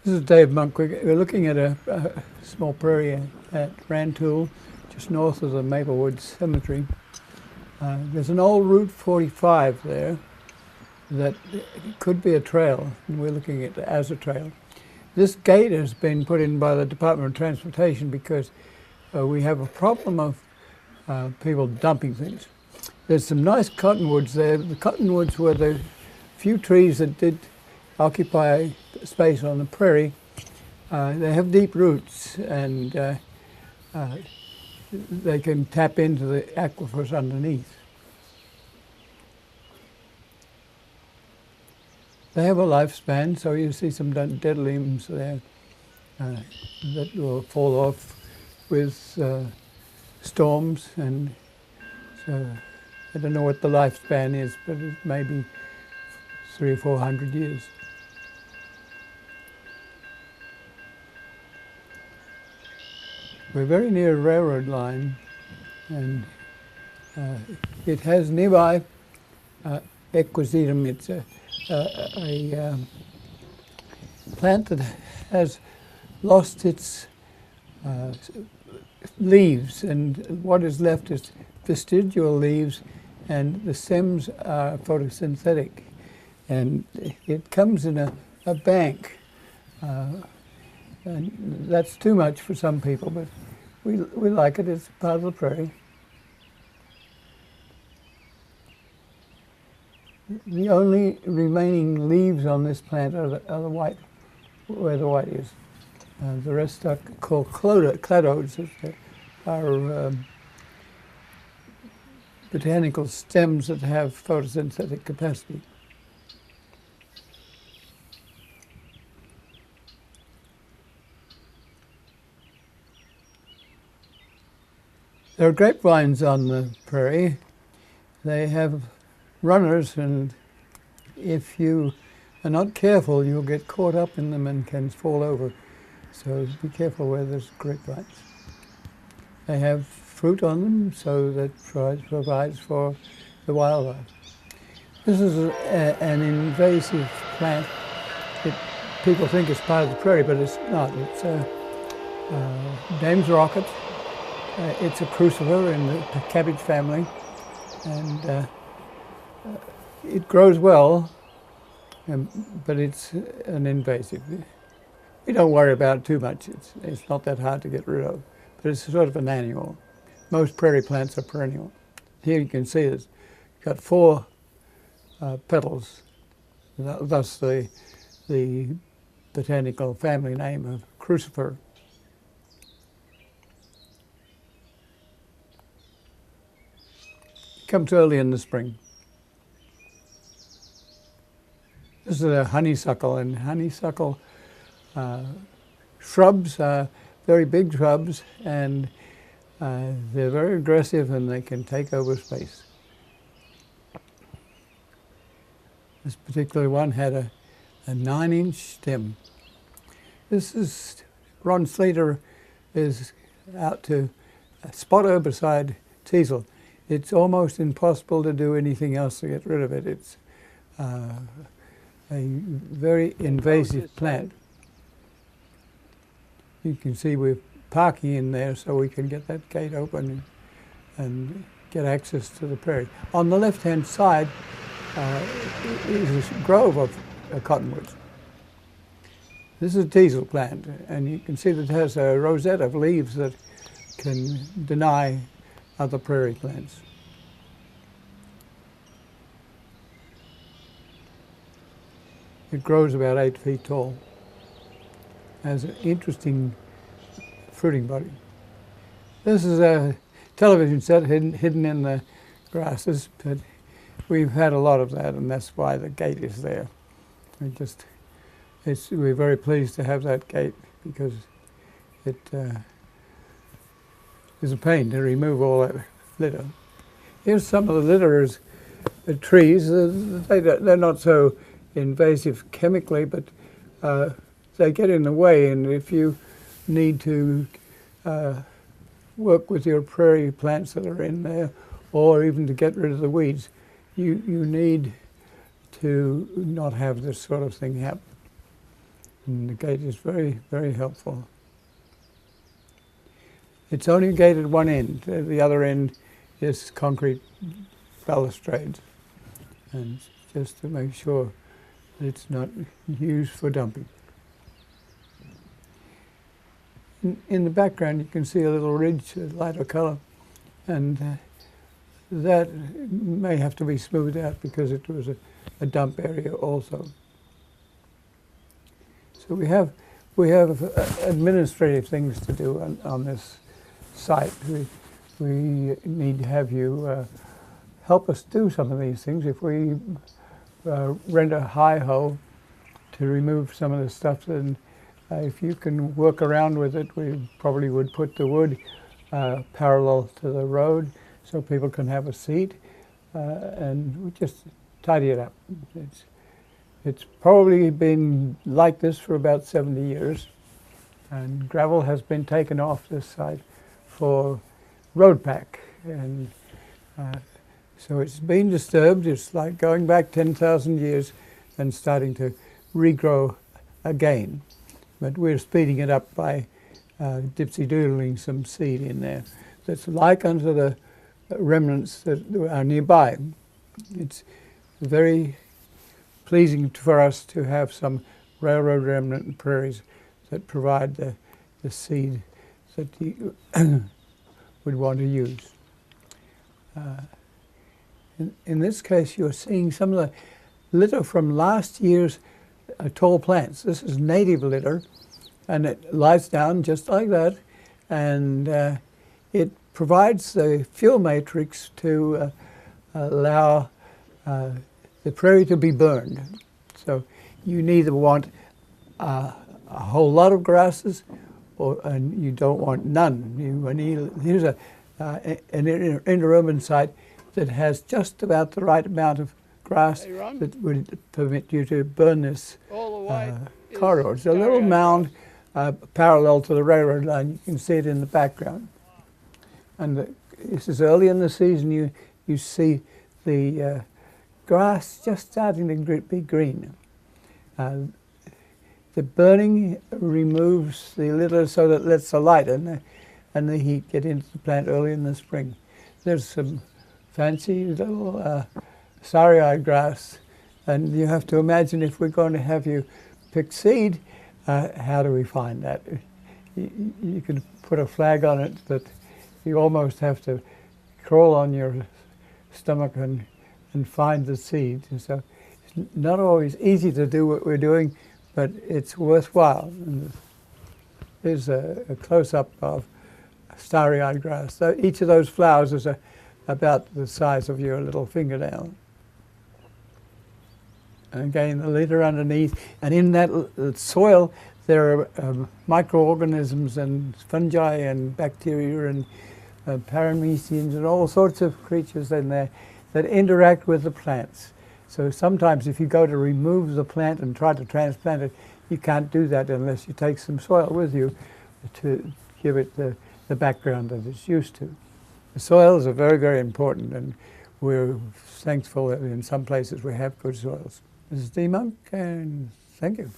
This is Dave Monk. We're looking at a small prairie at Rantoul, just north of the Maplewood Cemetery. There's an old Route 45 there that could be a trail, and we're looking at it as a trail. This gate has been put in by the Department of Transportation because we have a problem of people dumping things. There's some nice cottonwoods there. The cottonwoods were the few trees that did occupy space on the prairie. They have deep roots, and they can tap into the aquifers underneath. They have a lifespan, so you see some dead limbs there that will fall off with storms, and so I don't know what the lifespan is, but it may be 300 or 400 years. We're very near a railroad line, and it has nearby equisetum. It's a plant that has lost its leaves, and what is left is vestigial leaves, and the stems are photosynthetic. And it comes in a bank. And that's too much for some people, but we like it. It's part of the prairie. The only remaining leaves on this plant are the white, where the white is. The rest are called cladodes. Are botanical stems that have photosynthetic capacity. There are grapevines on the prairie. They have runners, and if you are not careful, you'll get caught up in them and can fall over. So be careful where there's grapevines. They have fruit on them, so that provides for the wildlife. This is an invasive plant. People think it's part of the prairie, but it's not. It's name's rocket. It's a crucifer in the cabbage family, and it grows well, but it's an invasive. We don't worry about it too much. It's not that hard to get rid of, but it's sort of an annual. Most prairie plants are perennial. Here you can see it's got 4 petals, thus the botanical family name of crucifer. Comes early in the spring. This is a honeysuckle, and honeysuckle shrubs are very big shrubs, and they're very aggressive, and they can take over space. This particular one had a 9-inch stem. This is, Ron Slater is out to spot herbicide teasel. It's almost impossible to do anything else to get rid of it. It's a very invasive plant. You can see we're parking in there so we can get that gate open and get access to the prairie. On the left-hand side is a grove of cottonwoods. This is a teasel plant, and you can see that it has a rosette of leaves that can deny other prairie plants. It grows about 8 feet tall. Has an interesting fruiting body. This is a television set hidden in the grasses, but we've had a lot of that, and that's why the gate is there. We're very pleased to have that gate because it is a pain to remove all that litter. Here's some of the litterers, the trees. They're not so invasive chemically, but they get in the way, and if you need to work with your prairie plants that are in there, or even to get rid of the weeds, you need to not have this sort of thing happen. And the gate is very, very helpful. It's only gated one end. The other end is concrete balustrades. And just to make sure it's not used for dumping. In the background you can see a little ridge, a lighter color, and that may have to be smoothed out because it was a dump area also. So we have administrative things to do on this site. We need to have you help us do some of these things. If we rent a high hoe to remove some of the stuff, then if you can work around with it, we probably would put the wood parallel to the road so people can have a seat, and we just tidy it up. It's probably been like this for about 70 years, and gravel has been taken off this site for road pack, and so it's been disturbed. It's like going back 10,000 years and starting to regrow again. But we're speeding it up by dipsy-doodling some seed in there that's like unto the remnants that are nearby. It's very pleasing for us to have some railroad remnant prairies that provide the seed that you would want to use. In this case, you're seeing some of the litter from last year's tall plants. This is native litter, and it lies down just like that, and it provides the fuel matrix to allow the prairie to be burned. So you neither want a whole lot of grasses, and you don't want none. Here's an interurban site that has just about the right amount of grass that would permit you to burn this corridor. It's a little mound parallel to the railroad line. You can see it in the background. And this is early in the season. You see the grass just starting to be green. The burning removes the litter so that it lets the light and the heat get into the plant early in the spring. There's some fancy little starry-eyed grass, and you have to imagine if we're going to have you pick seed, how do we find that? You can put a flag on it, but you almost have to crawl on your stomach and find the seed. And so it's not always easy to do what we're doing, but it's worthwhile. And here's a close-up of starry-eyed grass. So each of those flowers is about the size of your little fingernail. And again, the litter underneath, and in that soil there are microorganisms and fungi and bacteria and paramecians and all sorts of creatures in there that interact with the plants. So sometimes if you go to remove the plant and try to transplant it, you can't do that unless you take some soil with you to give it the background that it's used to. The soils are very, very important, and we're thankful that in some places we have good soils. This is D. Monk, and thank you.